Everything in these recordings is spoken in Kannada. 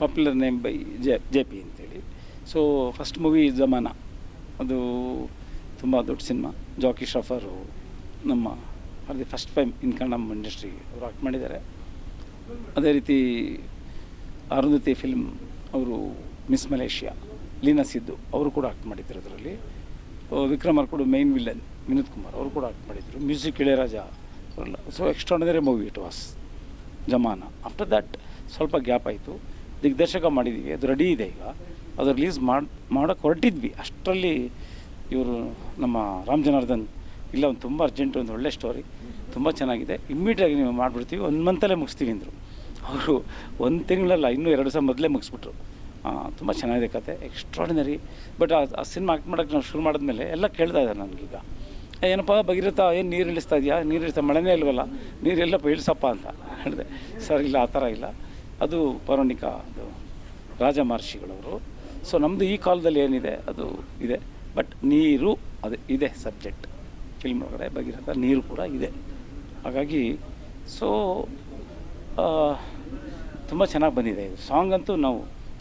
Popular name by J P ಅಂತೇಳಿ. ಸೊ ಫಸ್ಟ್ ಮೂವಿ ಜಮಾನ, ಅದು ತುಂಬ ದೊಡ್ಡ ಸಿನಿಮಾ. ಜಾಕಿ ಶ್ರಾಫರು ನಮ್ಮ ಅದು ಫಸ್ಟ್ ಟೈಮ್ ಇನ್ ಕನ್ನಡ ಇಂಡಸ್ಟ್ರಿಗೆ ಅವರು ಆ್ಯಕ್ಟ್ ಮಾಡಿದ್ದಾರೆ. ಅದೇ ರೀತಿ ಅರುಂಧತಿ ಫಿಲ್ಮ್ ಅವರು ಮಿಸ್ ಮಲೇಷಿಯಾ ಲೀನಾ ಸಿದ್ದು ಅವರು ಕೂಡ ಆ್ಯಕ್ಟ್ ಮಾಡಿದ್ರು ಅದರಲ್ಲಿ. ವಿಕ್ರಮ್ ಅವ್ರು ಕೂಡ ಮೈನ್ ವಿಲನ್ ವಿನೋದ್ ಕುಮಾರ್ ಅವರು ಕೂಡ ಆ್ಯಕ್ಟ್ ಮಾಡಿದರು. ಮ್ಯೂಸಿಕ್ ಇಳೆಯರಾಜ ಅವರೆಲ್ಲ. So extraordinary movie it was ಜಮಾನ. ಆಫ್ಟರ್ ದ್ಯಾಟ್ ಸ್ವಲ್ಪ ಗ್ಯಾಪ್ ಆಯಿತು. ದಿಗ್ದರ್ಶಕ ಮಾಡಿದ್ದೀವಿ, ಅದು ರೆಡಿ ಇದೆ ಈಗ, ಅದು ರಿಲೀಸ್ ಮಾಡೋಕ್ಕೆ ಹೊರಟಿದ್ವಿ. ಅಷ್ಟರಲ್ಲಿ ಇವರು ನಮ್ಮ ರಾಮ್ ಜನಾರ್ದನ್ ಇಲ್ಲ ಒಂದು ತುಂಬ ಅರ್ಜೆಂಟ್, ಒಂದು ಒಳ್ಳೆ ಸ್ಟೋರಿ, ತುಂಬ ಚೆನ್ನಾಗಿದೆ, ಇಮ್ಮಿಡಿಯೇಟಾಗಿ ನೀವು ಮಾಡಿಬಿಡ್ತೀವಿ, 1 ಮಂತಲ್ಲೇ ಮುಗಿಸ್ತೀವಿ ಅಂದರು. ಅವರು 1 ತಿಂಗಳಲ್ಲ, ಇನ್ನೂ 2 ದಿವಸ ಮೊದಲೇ ಮುಗಿಸ್ಬಿಟ್ರು. ತುಂಬ ಚೆನ್ನಾಗಿದೆ ಕತೆ, ಎಕ್ಸ್ಟ್ರಾರ್ಡಿನರಿ. ಬಟ್ ಆ ಸಿನಿಮಾ ಆ್ಯಕ್ಟ್ ಮಾಡೋಕ್ಕೆ ನಾವು ಶುರು ಮಾಡಿದ್ಮೇಲೆ ಎಲ್ಲ ಕೇಳ್ತಾ ಇದ್ದಾರೆ ನನಗೀಗ, ಏನಪ್ಪ ಭಗೀರಥ ಏನು ನೀರು ಇಳಿಸ್ತಾ ಇದೆಯಾ, ನೀರು ಇಳಿಸ್ತಾ, ಮಳೆನೇ ಇಲ್ವಲ್ಲ, ನೀರೆಲ್ಲಪ್ಪ ಇಳಿಸಪ್ಪ ಅಂತ ಹೇಳಿದೆ. ಸರ್ ಇಲ್ಲ, ಆ ಥರ ಇಲ್ಲ, ಅದು ಪೌರಾಣಿಕ, ಅದು ರಾಜ ಮಹರ್ಷಿಗಳವರು. ಸೊ ನಮ್ಮದು ಈ ಕಾಲದಲ್ಲಿ ಏನಿದೆ ಅದು ಇದೆ, ಬಟ್ ನೀರು ಅದು ಇದೆ ಸಬ್ಜೆಕ್ಟ್ ಫಿಲ್ಮ್ ಒಳಗಡೆ. ಭಗೀರಥ ನೀರು ಕೂಡ ಇದೆ. ಹಾಗಾಗಿ ಸೊ ತುಂಬ ಚೆನ್ನಾಗಿ ಬಂದಿದೆ ಇದು. ಸಾಂಗ್ ಅಂತೂ ನಾವು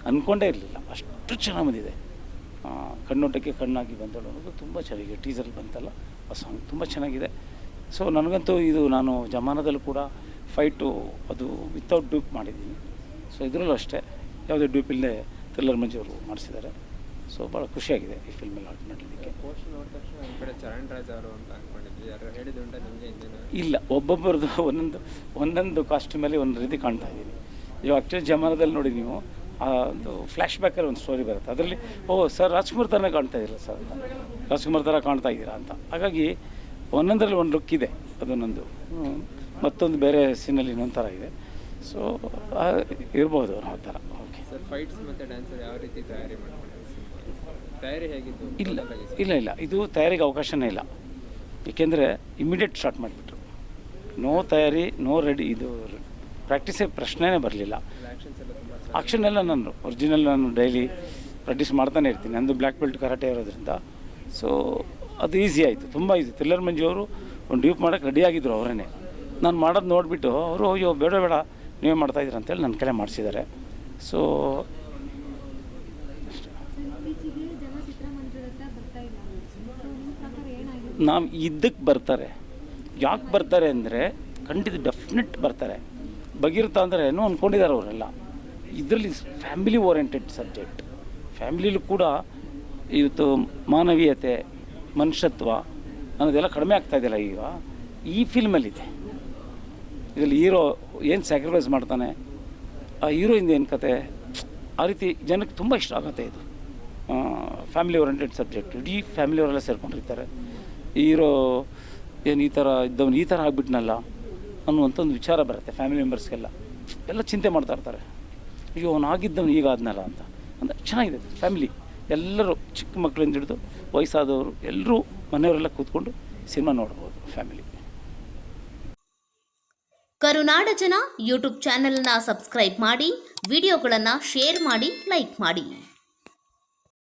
ಅಂದ್ಕೊಂಡೇ ಇರಲಿಲ್ಲ, ಅಷ್ಟು ಚೆನ್ನಾಗಿ ಬಂದಿದೆ. ಕಣ್ಣೋಟಕ್ಕೆ ಕಣ್ಣಾಗಿ ಬಂದಳು ಅನ್ನೋದು ತುಂಬ ಚೆನ್ನಾಗಿದೆ. ಟೀಸರಲ್ಲಿ ಬಂತಲ್ಲ ಆ ಸಾಂಗ್ ತುಂಬ ಚೆನ್ನಾಗಿದೆ. ಸೊ ನನಗಂತೂ ಇದು, ನಾನು ಜಮಾನದಲ್ಲೂ ಕೂಡ ಫೈಟು ಅದು ವಿತೌಟ್ ಡ್ಯೂಪ್ ಮಾಡಿದ್ದೀನಿ. ಸೊ ಇದರಲ್ಲೂ ಅಷ್ಟೇ ಯಾವುದೇ ಡ್ಯೂಪ್ ಇಲ್ಲದೆ ಥ್ರಿಲ್ಲರ್ ಮಂಜು ಅವರು ಮಾಡಿಸಿದ್ದಾರೆ. ಸೊ ಭಾಳ ಖುಷಿಯಾಗಿದೆ ಈ ಫಿಲ್ಮಲ್ಲಿ ಆ್ಯಕ್ಟ್ ಮಾಡಲಿಕ್ಕೆ. ಇಲ್ಲ, ಒಬ್ಬೊಬ್ಬರದ್ದು ಒಂದೊಂದು ಕಾಸ್ಟ್ಯೂಮಲ್ಲಿ ಒಂದು ರೀತಿ ಕಾಣ್ತಾ ಇದ್ದೀನಿ. ಇವಾಗ ಆ್ಯಕ್ಚುಲಿ ಜಮಾನದಲ್ಲಿ ನೋಡಿ ನೀವು, ಒಂದು ಫ್ಲ್ಯಾಶ್ ಬ್ಯಾಕಲ್ಲಿ ಒಂದು ಸ್ಟೋರಿ ಬರುತ್ತೆ, ಅದರಲ್ಲಿ ಸರ್ ರಾಜ್ಕುಮಾರ್ ಥರನೇ ಕಾಣ್ತಾ ಇದ್ದೀರಾ ಸರ್ ಅಂತ, ರಾಜ್ಕುಮಾರ್ ಥರ ಕಾಣ್ತಾ ಇದ್ದೀರಾ ಅಂತ. ಹಾಗಾಗಿ ಒಂದೊಂದರಲ್ಲಿ ಒಂದು ಲುಕ್ ಇದೆ, ಅದನ್ನೊಂದು ಮತ್ತೊಂದು ಬೇರೆ ಸೀನಲ್ಲಿ ಇನ್ನೊಂದು ಥರ ಇದೆ. ಸೊ ಇರ್ಬೋದು ಆ ಥರ. ಓಕೆ ಸರ್, ಫೈಟ್ಸ್ ಮತ್ತು ಡ್ಯಾನ್ಸರ್ ಯಾವ ರೀತಿ ತಯಾರಿ ಹೇಗಿತ್ತು? ಇಲ್ಲ, ಇದು ತಯಾರಿಗೆ ಅವಕಾಶನೇ ಇಲ್ಲ. ಏಕೆಂದರೆ ಇಮಿಡಿಯೇಟ್ ಸ್ಟಾರ್ಟ್ ಮಾಡಿಬಿಟ್ರು. ನೋ ತಯಾರಿ, ನೋ ರೆಡಿ, ಇದು ಪ್ರಾಕ್ಟೀಸೇ ಪ್ರಶ್ನೆನೇ ಬರಲಿಲ್ಲ. ಆಕ್ಷನ್ ಎಲ್ಲ ನಾನು ಒರಿಜಿನಲ್ ನಾನು ಡೈಲಿ ಪ್ರಾಕ್ಟೀಸ್ ಮಾಡ್ತಾನೆ ಇರ್ತೀನಿ. ನಂದು ಬ್ಲ್ಯಾಕ್ ಬೆಲ್ಟ್ ಕರಾಟೆ ಇರೋದ್ರಿಂದ. ಸೊ ಅದು ಈಸಿ ಆಯಿತು, ತುಂಬ ಈಸಿ. ಥ್ರಿಲ್ಲರ್ ಮಂಜು ಅವರು ಒಂದು ಡ್ಯೂಪ್ ಮಾಡೋಕ್ಕೆ ರೆಡಿಯಾಗಿದ್ದರು ಅವರೇ. ನಾನು ಮಾಡೋದು ನೋಡಿಬಿಟ್ಟು ಅವರು ಅಯ್ಯೋ ಬೇಡ ನೀವೇ ಮಾಡ್ತಾಯಿದ್ದೀರ ಅಂತೇಳಿ ನನ್ನ ಕೈಲೇ ಮಾಡಿಸಿದ್ದಾರೆ. ಸೊ ನಾವು ಇದಕ್ಕೆ ಬರ್ತಾರೆ, ಯಾಕೆ ಬರ್ತಾರೆ ಅಂದರೆ ಖಂಡಿತ ಡೆಫಿನೆಟ್ ಬರ್ತಾರೆ. ಭಗೀರಥ ಅಂದರೆ ಏನೋ ಅಂದ್ಕೊಂಡಿದ್ದಾರೆ ಅವರೆಲ್ಲ. ಇದರಲ್ಲಿ ಫ್ಯಾಮಿಲಿ ಓರಿಯೆಂಟೆಡ್ ಸಬ್ಜೆಕ್ಟ್. ಫ್ಯಾಮಿಲಿಲೂ ಕೂಡ ಇವತ್ತು ಮಾನವೀಯತೆ, ಮನುಷ್ಯತ್ವ ಅನ್ನೋದೆಲ್ಲ ಕಡಿಮೆ ಆಗ್ತಾಯಿದೆಯಲ್ಲ ಈಗ, ಈ ಫಿಲ್ಮಲ್ಲಿದೆ. ಇದರಲ್ಲಿ ಹೀರೋ ಏನು ಸ್ಯಾಕ್ರಿಫೈಸ್ ಮಾಡ್ತಾನೆ, ಆ ಹೀರೋಯಿಂದ ಏನು ಕತೆ, ಆ ರೀತಿ ಜನಕ್ಕೆ ತುಂಬ ಇಷ್ಟ ಆಗುತ್ತೆ. ಇದು ಫ್ಯಾಮಿಲಿ ಓರಿಯೆಂಟೆಡ್ ಸಬ್ಜೆಕ್ಟ್. ಇಡೀ ಫ್ಯಾಮಿಲಿಯವರೆಲ್ಲ ಸೇರ್ಕೊಂಡಿರ್ತಾರೆ. ಹೀರೋ ಏನು ಈ ಥರ ಇದ್ದವನು ಈ ಥರ ಆಗಿಬಿಟ್ನಲ್ಲ ಅನ್ನುವಂಥ ಒಂದು ವಿಚಾರ ಬರುತ್ತೆ ಫ್ಯಾಮಿಲಿ ಮೆಂಬರ್ಸ್ಗೆಲ್ಲ. ಎಲ್ಲ ಚಿಂತೆ ಮಾಡ್ತಾ ಇರ್ತಾರೆ, ಅಯ್ಯೋ ಅವನು ಆಗಿದ್ದವನು ಈಗ ಆದ್ನಲ್ಲ ಅಂತ. ಅಂದರೆ ಚೆನ್ನಾಗಿದೆ ಫ್ಯಾಮಿಲಿ. ಎಲ್ಲರೂ ಚಿಕ್ಕ ಮಕ್ಕಳಿಂದ ಹಿಡಿದು ವಯಸ್ಸಾದವರು ಎಲ್ಲರೂ ಮನೆಯವರೆಲ್ಲ ಕೂತ್ಕೊಂಡು ಸಿನಿಮಾ ನೋಡ್ಬೋದು ಫ್ಯಾಮಿಲಿ. ಕರುನಾಡ ಜನ ಯೂಟ್ಯೂಬ್ ಚಾನೆಲ್ನ ಸಬ್ಸ್ಕ್ರೈಬ್ ಮಾಡಿ, ವಿಡಿಯೋಗಳನ್ನು ಶೇರ್ ಮಾಡಿ, ಲೈಕ್ ಮಾಡಿ.